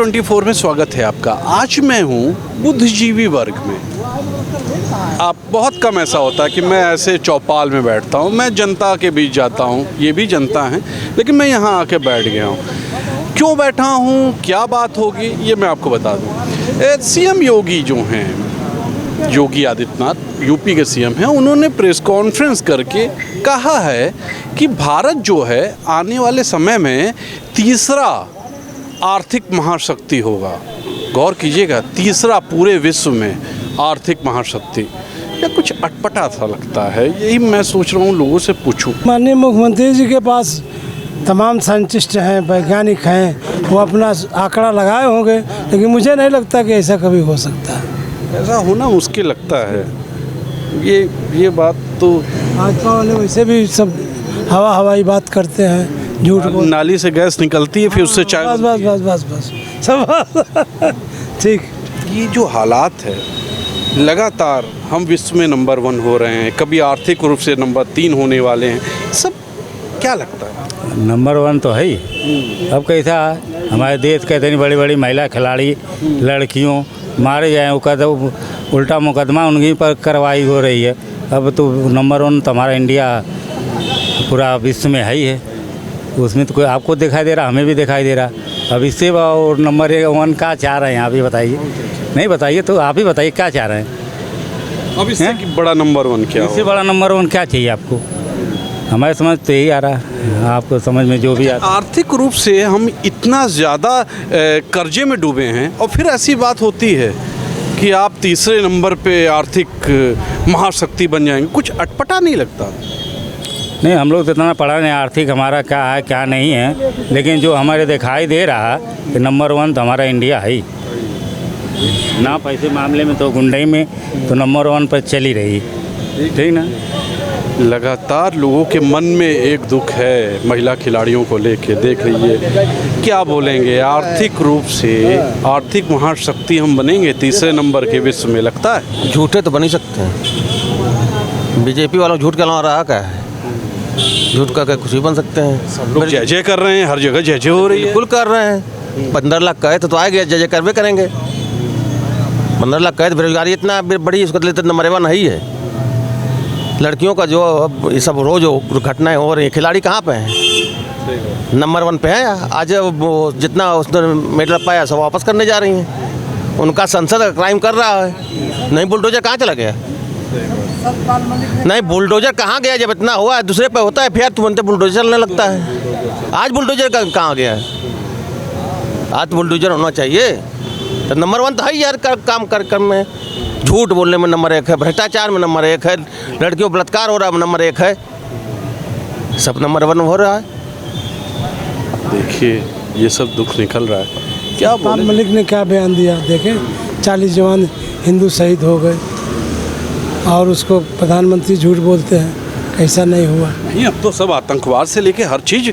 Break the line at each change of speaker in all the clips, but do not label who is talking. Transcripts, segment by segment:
T24 में स्वागत है आपका। आज मैं हूँ बुद्धिजीवी वर्ग में। आप बहुत कम ऐसा होता है कि मैं ऐसे चौपाल में बैठता हूँ, मैं जनता के बीच जाता हूँ, ये भी जनता है, लेकिन मैं यहाँ आके बैठ गया हूँ। क्यों बैठा हूँ, क्या बात होगी, ये मैं आपको बता दूँ। सीएम योगी जो हैं, योगी आदित्यनाथ यूपी के सीएम हैं, उन्होंने प्रेस कॉन्फ्रेंस करके कहा है कि भारत जो है आने वाले समय में तीसरा आर्थिक महाशक्ति होगा। गौर कीजिएगा, तीसरा पूरे विश्व में आर्थिक महाशक्ति। या कुछ अटपटा सा लगता है, यही मैं सोच रहा हूँ लोगों से पूछूं।
माननीय मुख्यमंत्री जी के पास तमाम साइंटिस्ट हैं, वैज्ञानिक हैं, वो अपना आंकड़ा लगाए होंगे, लेकिन मुझे नहीं लगता कि ऐसा कभी हो सकता है।
ऐसा होना मुश्किल लगता है। ये बात तो
भाजपा वाले वैसे भी सब हवाई बात करते हैं, झूठ बोल।
नाली से गैस निकलती है, फिर उससे चाय।
बस सब ठीक।
ये जो हालात है, लगातार हम विश्व में नंबर 1 हो रहे हैं, कभी आर्थिक रूप से नंबर 3 होने वाले हैं, सब क्या लगता है?
नंबर 1 तो है ही। अब कैसा हमारे देश के इतनी बड़ी बड़ी महिला खिलाड़ी लड़कियों मारे जाए, वो उल्टा मुकदमा उनकी पर कार्रवाई हो रही है। अब तो नंबर 1 तो हमारा इंडिया पूरा विश्व में है ही है। उसमें तो कोई आपको दिखाई दे रहा, हमें भी दिखाई दे रहा। अब इससे और नंबर 1 क्या चाह रहे हैं, आप ही बताइए। नहीं बताइए तो आप ही बताइए क्या चाह रहे हैं।
अब इससे बड़ा नंबर 1 क्या?
इससे बड़ा नंबर 1 क्या चाहिए आपको? हमारे समझ तो यही आ रहा है, आपको समझ में जो भी आता।
आर्थिक रूप से हम इतना ज़्यादा कर्जे में डूबे हैं, और फिर ऐसी बात होती है कि आप तीसरे नंबर पे आर्थिक महाशक्ति बन जाएंगे। कुछ अटपटा नहीं लगता?
नहीं, हम लोग तो इतना पढ़ा नहीं आर्थिक हमारा क्या है क्या नहीं है, लेकिन जो हमारे दिखाई दे रहा है कि नंबर 1 तो हमारा इंडिया है ही ना। पैसे मामले में तो गुंडई में तो नंबर 1 पर चली रही, ठीक ना।
लगातार लोगों के मन में एक दुख है महिला खिलाड़ियों को लेके। देख लीजिए, क्या बोलेंगे, आर्थिक रूप से आर्थिक महाशक्ति हम बनेंगे तीसरे नंबर के विश्व में, लगता है?
झूठे तो बन ही सकते हैं। बीजेपी वालों झूठ के अलावा रहा क्या है? झूठ का कुछ भी बन सकते हैं।
सब लोग जय जय कर रहे हैं, हर जगह जय जय हो रही है।
बिल्कुल कर रहे हैं। 15 लाख कहे तो आए गए, जय जय करवे करेंगे। 15 लाख कहे तो बेरोजगारी इतना बड़ी, उसको लेते नंबर 1 ही है। लड़कियों का जो अब ये सब रोज घटनाएं हो रही हैं, खिलाड़ी कहाँ पे हैं? नंबर 1 पे है। आज वो जितना उसने मेडल पाया सब वापस करने जा रही हैं। उनका संसद क्राइम कर रहा है। नहीं, बुलडोजर कहाँ चला गया? नहीं, बुलडोजर कहाँ गया? जब इतना हुआ है, दूसरे पे होता है फिर तुरंत बुलडोजर चलने लगता है। आज बुलडोजर कहाँ गया है? आज बुलडोजर होना चाहिए। तो नंबर 1 तो है यार, काम कर में। झूठ बोलने में नंबर 1 है, भ्रष्टाचार में नंबर 1 है, लड़कियों बलात्कार हो रहा है नंबर 1 है, सब नंबर 1 हो रहा है।
देखिए, ये सब दुख निकल रहा है। क्या
शहबाज मलिक ने क्या बयान दिया, देखें 40 जवान हिंदू शहीद हो गए और उसको प्रधानमंत्री झूठ बोलते हैं, ऐसा नहीं हुआ।
नहीं, अब तो सब आतंकवाद से लेके हर चीज़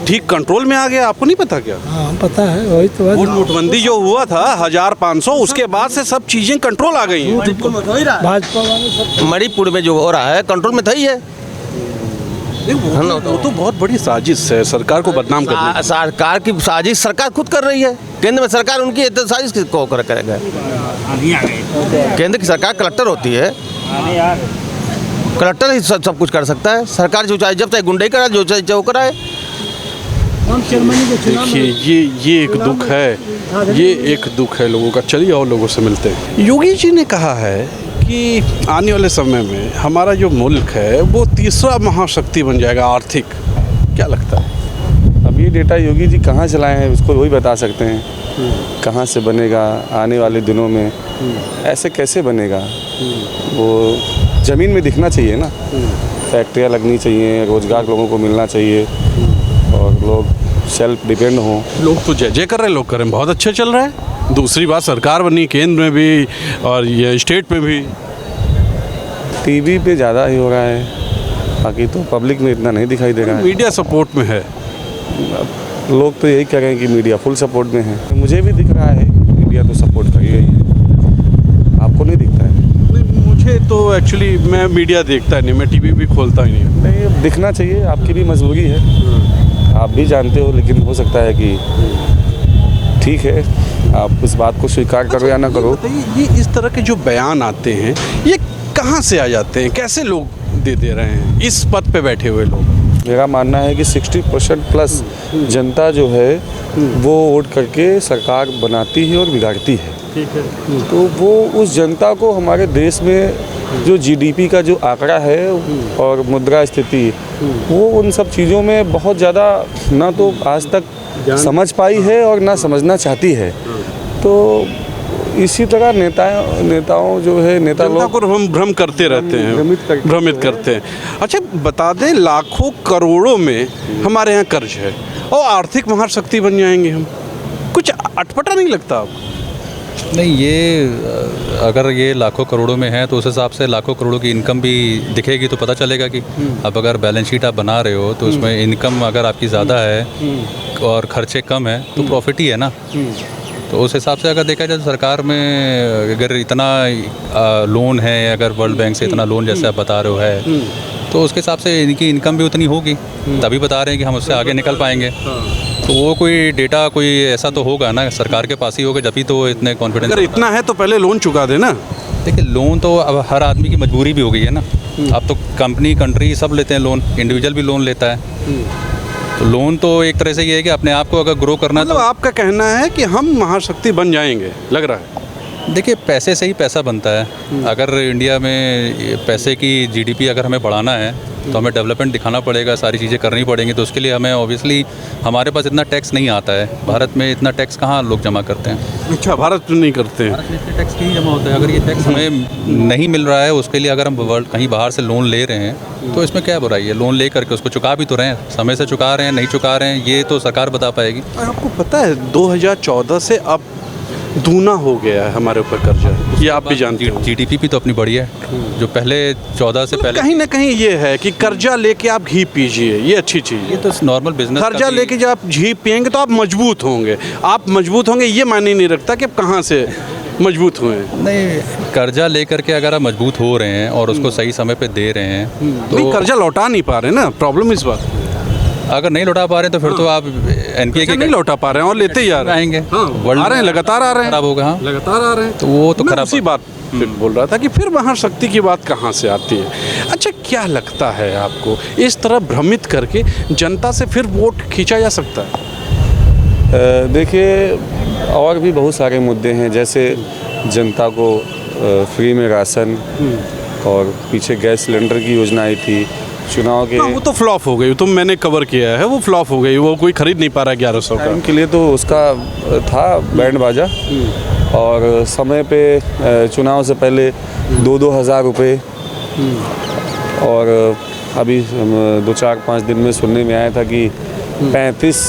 ठीक कंट्रोल में आ गया। आपको नहीं पता क्या?
हाँ पता है, वही तो है।
नोटबंदी जो हुआ था 1500, उसके बाद से सब चीज़ें कंट्रोल आ गई हैं।
भाजपा वाले सब
मणिपुर में जो हो रहा है कंट्रोल में था ही है।
वो तो बहुत बड़ी साजिश है सरकार को बदनाम करने।
सरकार की साजिश सरकार खुद कर रही है। केंद्र में सरकार उनकी साजिश को करेगा। केंद्र की सरकार कलेक्टर होती है, कलेक्टर ही सब कुछ कर सकता है। सरकार जो चाहे, जब तक गुंडे कराए, जो चाहे जो कराए।
देखिए, ये एक दुख है, ये एक दुख है लोगों का। चलिए और लोगों से मिलते हैं। योगी जी ने कहा है कि आने वाले समय में हमारा जो मुल्क है वो तीसरा महाशक्ति बन जाएगा आर्थिक। क्या लगता है?
अब ये डेटा योगी जी कहाँ से लाए हैं, उसको वही बता सकते हैं। कहाँ से बनेगा आने वाले दिनों में, ऐसे कैसे बनेगा? वो ज़मीन में दिखना चाहिए ना। फैक्ट्रियाँ लगनी चाहिए, रोज़गार लोगों को मिलना चाहिए, और लोग सेल्फ डिपेंड हों।
लोग तो जय जय कर रहे हैं, लोग कर रहे हैं, बहुत अच्छा चल रहा है। दूसरी बात, सरकार बनी केंद्र में भी और ये स्टेट में भी।
टीवी पे ज़्यादा ही हो रहा है, बाकी तो पब्लिक में इतना नहीं दिखाई दे रहा है।
मीडिया सपोर्ट में है।
लोग तो यही कह रहे हैं कि मीडिया फुल सपोर्ट में है। तो मुझे भी दिख रहा है मीडिया तो सपोर्ट कर ही रही है। आपको नहीं दिखता है?
नहीं, मुझे तो एक्चुअली मैं मीडिया देखता नहीं, मैं टीवी भी खोलता ही नहीं।
नहीं, दिखना चाहिए, आपकी भी मजबूरी है, आप भी जानते हो, लेकिन हो सकता है कि ठीक है आप इस बात को स्वीकार करो या ना करो।
बताइए, ये इस तरह के जो बयान आते हैं ये कहाँ से आ जाते हैं, कैसे लोग दे रहे हैं इस पद पे बैठे हुए लोग?
मेरा मानना है कि 60% प्लस जनता जो है वो वोट करके सरकार बनाती है और बिगाड़ती है।
ठीक है।
तो वो उस जनता को हमारे देश में जो जीडीपी का जो आंकड़ा है और मुद्रा स्थिति, वो उन सब चीज़ों में बहुत ज़्यादा ना तो आज तक समझ पाई है और ना समझना चाहती है। तो इसी तरह नेताओं जो है नेता
जनता
लोग
को हम भ्रम करते रहते हैं, भ्रमित करते हैं। अच्छा बता दें, लाखों करोड़ों में हमारे यहाँ कर्ज है और आर्थिक महाशक्ति बन जाएंगे हम, कुछ अटपटा नहीं लगता आपको?
नहीं, ये अगर ये लाखों करोड़ों में है तो उस हिसाब से लाखों करोड़ों की इनकम भी दिखेगी तो पता चलेगा कि अब अगर बैलेंस शीट आप बना रहे हो तो उसमें इनकम अगर आपकी ज़्यादा है और खर्चे कम है तो प्रॉफिट ही है ना। तो उस हिसाब से अगर देखा जाए तो सरकार में अगर इतना लोन है, अगर वर्ल्ड बैंक से इतना लोन जैसे आप बता रहे हो है, तो उसके हिसाब से इनकी इनकम भी उतनी होगी, तभी बता रहे हैं कि हम उससे आगे निकल पाएंगे। तो वो कोई डेटा कोई ऐसा तो होगा ना, सरकार के पास ही होगा, जब ही तो इतने कॉन्फिडेंस।
अगर इतना है तो पहले लोन चुका देना।
देखिए, लोन तो अब हर आदमी की मजबूरी भी हो गई है ना। अब तो कंपनी कंट्री सब लेते हैं लोन, इंडिविजुअल भी लोन लेता है। तो लोन तो एक तरह से ये है कि अपने आप को अगर ग्रो करना है
मतलब आपका कहना है कि हम महाशक्ति बन जाएंगे, लग रहा है।
देखिए, पैसे से ही पैसा बनता है। अगर इंडिया में पैसे की जीडीपी अगर हमें बढ़ाना है तो हमें डेवलपमेंट दिखाना पड़ेगा, सारी चीज़ें करनी पड़ेंगी। तो उसके लिए हमें ऑब्वियसली हमारे पास इतना टैक्स नहीं आता है। भारत में इतना टैक्स कहाँ लोग जमा करते हैं?
अच्छा, भारत में नहीं करते हैं।
भारत में इतने टैक्स नहीं जमा होता है। अगर ये टैक्स हमें नहीं मिल रहा है, उसके लिए अगर हम वर्ल्ड कहीं बाहर से लोन ले रहे हैं तो इसमें क्या बुराई है? लोन ले करके उसको चुका भी तो रहे हैं, समय से चुका रहे हैं, नहीं चुका रहे हैं, ये तो सरकार बता पाएगी।
आपको पता है 2014 से अब दूना हो गया है हमारे ऊपर कर्जा, ये आप भी जानते हो।
जीडीपी भी तो अपनी बढ़ी है। जो पहले 14 से पहले
कहीं ना कहीं ये है कि कर्जा लेके आप घी पीजिए, ये अच्छी चीज़ है।
ये तो नॉर्मल बिजनेस।
कर्जा लेके जब आप घी पियेंगे तो आप मजबूत होंगे। आप मजबूत होंगे ये मायने नहीं रखता कि आप कहाँ से मजबूत हुए हैं।
नहीं, कर्जा लेकर के अगर आप मजबूत हो रहे हैं और उसको सही समय पे दे रहे हैं
तो
तो
कर्जा लौटा नहीं पा रहे ना, प्रॉब्लम इस बात।
अगर नहीं लौटा पा रहे हैं तो फिर तो आप एनपीए के
नहीं लौटा पा रहे हैं और लेते ही आ रहे हैं।
आएंगे।
आ रहे हैं, लगातार आ रहे हैं,
खराब होगा। हाँ,
लगातार आ रहे हैं।
तो वो तो
मैं
खराब
उसी बात फिर बोल रहा था कि फिर महाशक्ति की बात कहाँ से आती है। अच्छा, क्या लगता है आपको, इस तरह भ्रमित करके जनता से फिर वोट खींचा जा सकता है?
देखिए, और भी बहुत सारे मुद्दे हैं, जैसे जनता को फ्री में राशन और पीछे गैस सिलेंडर की योजना आई थी चुनाव के।
वो तो फ्लॉप हो गई, तो मैंने कवर किया है, वो फ्लॉप हो गई, वो कोई खरीद नहीं पा रहा 1100 का।
के लिए तो उसका था बैंड बाजा, और समय पे चुनाव से पहले 2-2 हज़ार रुपये, और अभी 2-4-5 दिन में सुनने में आया था कि 35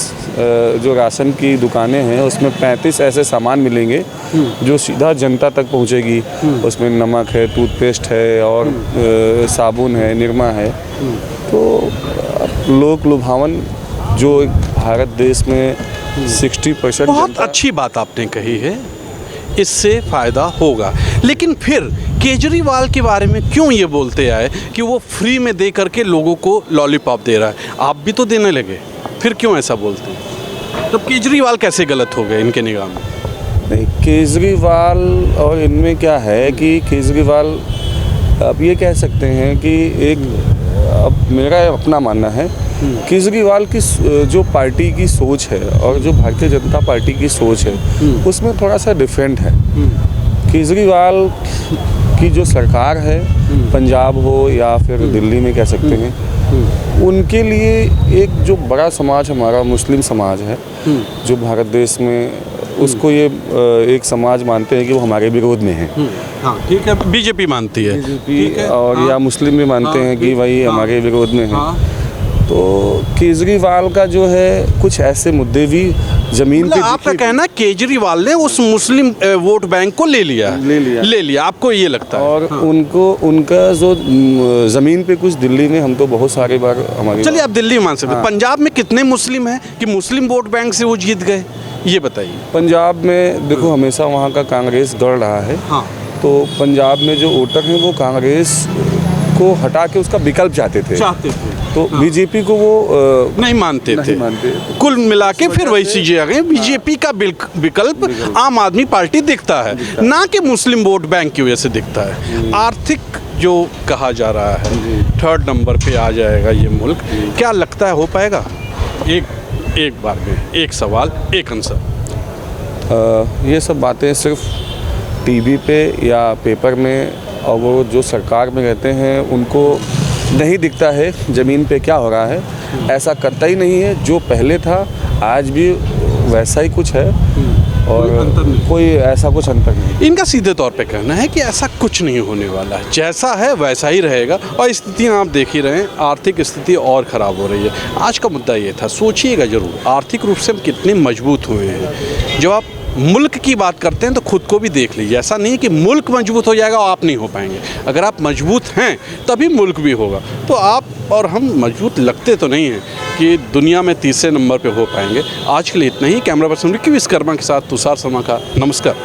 जो राशन की दुकानें हैं उसमें 35 ऐसे सामान मिलेंगे जो सीधा जनता तक पहुंचेगी। उसमें नमक है, टूथपेस्ट है और साबुन है, निरमा है। तो लोक लुभावन जो भारत देश में 60%
बहुत अच्छी बात आपने कही है, इससे फ़ायदा होगा। लेकिन फिर केजरीवाल के बारे में क्यों ये बोलते आए कि वो फ्री में दे करके लोगों को लॉलीपॉप दे रहा है? आप भी तो देने लगे, फिर क्यों ऐसा बोलते हैं? तो केजरीवाल कैसे गलत हो गए इनके निगाह में?
नहीं, केजरीवाल और इनमें क्या है कि केजरीवाल, आप ये कह सकते हैं कि एक, अब मेरा अपना मानना है, केजरीवाल की जो पार्टी की सोच है और जो भारतीय जनता पार्टी की सोच है उसमें थोड़ा सा डिफरेंट है। केजरीवाल की जो सरकार है, पंजाब हो या फिर दिल्ली में कह सकते हैं, उनके लिए एक जो बड़ा समाज हमारा मुस्लिम समाज है जो भारत देश में, उसको ये एक समाज मानते हैं कि वो हमारे विरोध में है।
हाँ, ठीक है, बीजेपी मानती है, ठीक है,
और
हाँ,
या मुस्लिम भी मानते हैं कि भाई
हाँ,
हमारे विरोध में है।
हाँ।
तो केजरीवाल का जो है कुछ ऐसे मुद्दे भी जमीन पे
मतलब आपका कहना है केजरीवाल ने उस मुस्लिम वोट बैंक को ले लिया, आपको ये लगता है?
और हाँ। उनका जो ज़मीन पे कुछ दिल्ली में, हम तो बहुत सारे बार हमारे,
चलिए आप दिल्ली में मान सकते हैं। पंजाब में कितने मुस्लिम हैं कि मुस्लिम वोट बैंक से वो जीत गए, ये बताइए।
पंजाब में देखो हमेशा वहाँ का कांग्रेस गढ़ रहा है।
हाँ।
तो पंजाब में जो वोटर हैं वो कांग्रेस को हटा के उसका विकल्प चाहते थे। तो बीजेपी को वो
नहीं मानते
नहीं
थे।
मानते।
कुल मिला के फिर वही चीजें आ गई। बीजेपी का विकल्प आम आदमी पार्टी दिखता है, ना कि मुस्लिम वोट बैंक की वजह से दिखता है। आर्थिक जो कहा जा रहा है 3rd नंबर पे आ जाएगा ये मुल्क, क्या लगता है हो पाएगा? एक बार में एक सवाल एक आंसर।
ये सब बातें सिर्फ टीवी पे या पेपर में, और वो जो सरकार में रहते हैं उनको नहीं दिखता है ज़मीन पे क्या हो रहा है। ऐसा करता ही नहीं है, जो पहले था आज भी वैसा ही कुछ है, और कोई ऐसा कुछ अंतर नहीं।
इनका सीधे तौर पे कहना है कि ऐसा कुछ नहीं होने वाला है, जैसा है वैसा ही रहेगा। और स्थिति आप देख ही रहे हैं, आर्थिक स्थिति और ख़राब हो रही है। आज का मुद्दा ये था, सोचिएगा ज़रूर आर्थिक रूप से हम कितने मजबूत हुए हैं। जब आप मुल्क की बात करते हैं तो खुद को भी देख लीजिए। ऐसा नहीं कि मुल्क मजबूत हो जाएगा और आप नहीं हो पाएंगे। अगर आप मजबूत हैं तभी मुल्क भी होगा। तो आप और हम मजबूत लगते तो नहीं हैं कि दुनिया में 3रे नंबर पे हो पाएंगे। आज के लिए इतना ही। कैमरा पर्सन विक्की विश्वकर्मा के साथ तुषार शर्मा का नमस्कार।